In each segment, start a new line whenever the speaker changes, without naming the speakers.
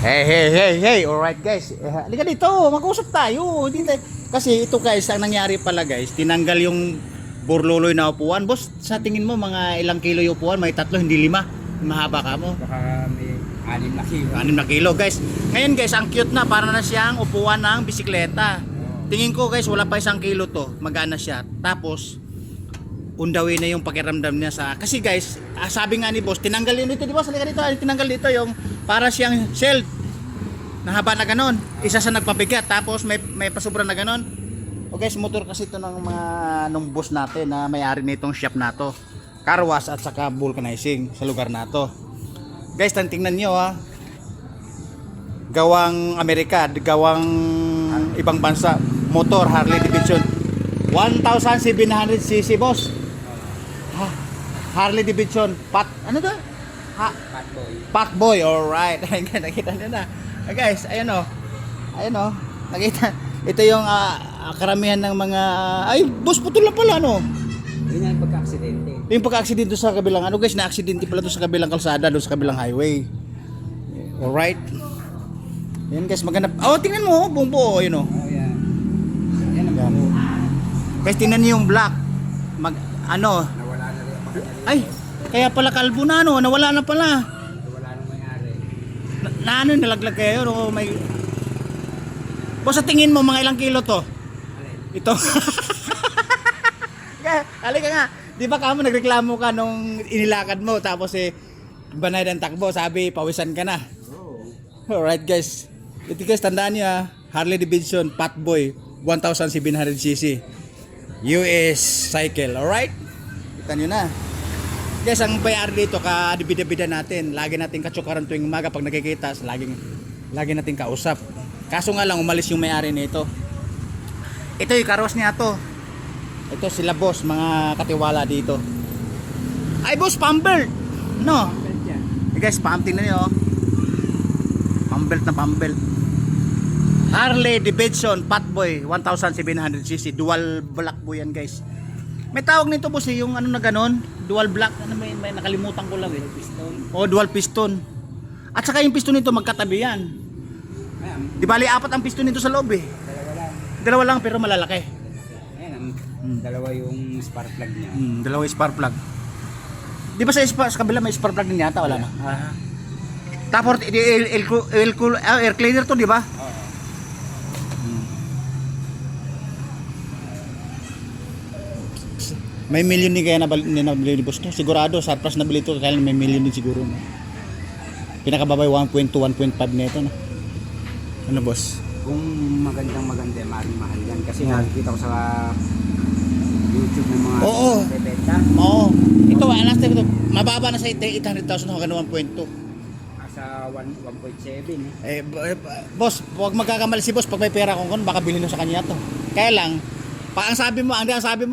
Hey. Alright guys. Halika dito, mag-usap tayo. Kasi ito guys, ang nangyari pala guys, tinanggal yung burluloy na upuan. Boss, sa tingin mo mga ilang kilo yung upuan? May 3, hindi 5. Mahaba ka mo.
Baka may 6 na kilo.
6 na kilo guys. Ngayon guys, ang cute na, para na siyang upuan ng bisikleta. Tingin ko guys, wala pa 1 kilo to. Magana siya. Tapos undawin na yung pakiramdam niya sa, kasi guys, sabi nga ni boss, tinanggal yun dito, di ba? Salika dito, tinanggal dito yung para siyang shelf na haba na ganon, isa sa nagpabigat, tapos may pasubra na ganon. O guys, motor kasi ito ng mga nung boss natin na may-ari nitong shop na to, car wash at saka vulcanizing sa lugar na to. Guys, tingnan nyo ha, gawang Amerika, gawang ibang bansa, motor Harley Davidson 1,700cc boss. Harley Davidson ano to? Patboy, alright. Nakita nyo na. Guys, ayan o. Nakita. Ito yung karamihan ng mga, ay boss, putol lang pala no.
Yun yung pagka-aksidente.
Yung pagka-aksidente sa kabilang guys, na-aksidente pala to sa kabilang kalsada, doon sa kabilang highway. Alright. Yan guys, maganda. Oh, tingnan mo, buong buo, yun o.
Oh, yan. Yan ang buo.
Guys, tingnan niyo yung black.
Nawala na rin ang pagkakalimutan.
Ay, kaya pala kalbo na no, nawala na pala.
Nawala nang may-ari.
Nalaglag kayo o may... Boss, sa tingin mo mga ilang kilo to? Ito. Halika nga. Di ba kamo nagreklamo ka nung inilakad mo tapos banay ng takbo, sabi pawisan ka na. Alright guys. Ito guys, tandaan niyo Harley Davidson Patboy 1,700cc US cycle. Alright? Kita nyo na. Guys, ang bayar dito ka-bida-bida natin. Lagi natin katsukaran tuwing umaga pag nakikita. Lagi natin kausap. Kaso nga lang umalis yung may-ari nito. Ito yung karos niya to. Ito sila boss, mga katiwala dito. Ay boss, pambelt. No. Guys, tingnan niyo. Pambelt na pambelt. Harley Davidson Patboy 1,700cc dual black po yan guys. May tawag nito boss yung ano na ganon, dual black, ano may nakalimutan ko lang piston. Oh, dual piston. At saka yung piston nito magkatabi yan. Di bali 4 ang piston nito sa loob eh. Dalawa lang pero malalaki.
Ayan, dalawa yung spark plug niya.
Dalawa yung spark plug. Di ba sa kabila may spark plug din yata, wala na. Tapos air cleaner to, di ba? May million din kaya nabili ni boss to. Sigurado, surplus nabili to kaya may million din siguro. No? Pinakababay 1.2, 1.5 nito. No? Ano boss?
Kung maganda, maaaring mahal yan. Kasi nakikita ko sa YouTube ng mga bebenta.
Oo. Ito, last time ito, mababa na sa 800,000 hanggang 1.2.
Sa 1.7
Boss, huwag magkakamali si boss pag may pera kung baka bilhin mo sa kanya to. Kaya lang, ang sabi mo,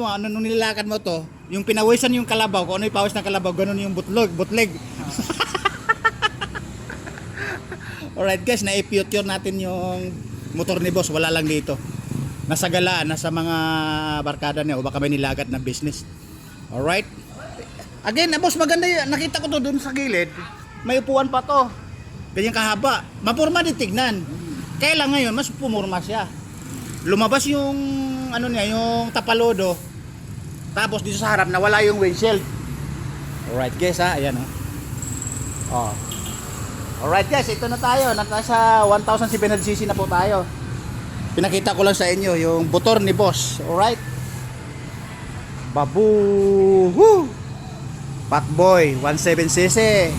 ano nung nilakad mo to, yung pinawisan yung kalabaw, kung ano yung pawis ng kalabaw, ganun yung bootleg. Alright guys, na-future natin yung motor ni boss, wala lang dito. Nasa galaan, nasa mga barkada niya o baka may nilagat na business. Alright. Again, boss, maganda yun. Nakita ko to dun sa gilid. May upuan pa to. Ganyan kahaba. Mapurma din tignan. Kaya lang ngayon, mas pumurma siya. Lumabas yung ano niya, yung tapalodo. Tapos dito sa harap nawala yung windshield. Alright guys ayan oh. Alright guys, ito na tayo. Nasa 1,700cc na po tayo. Pinakita ko lang sa inyo yung motor ni boss. Alright. Babu. Patboy 17cc.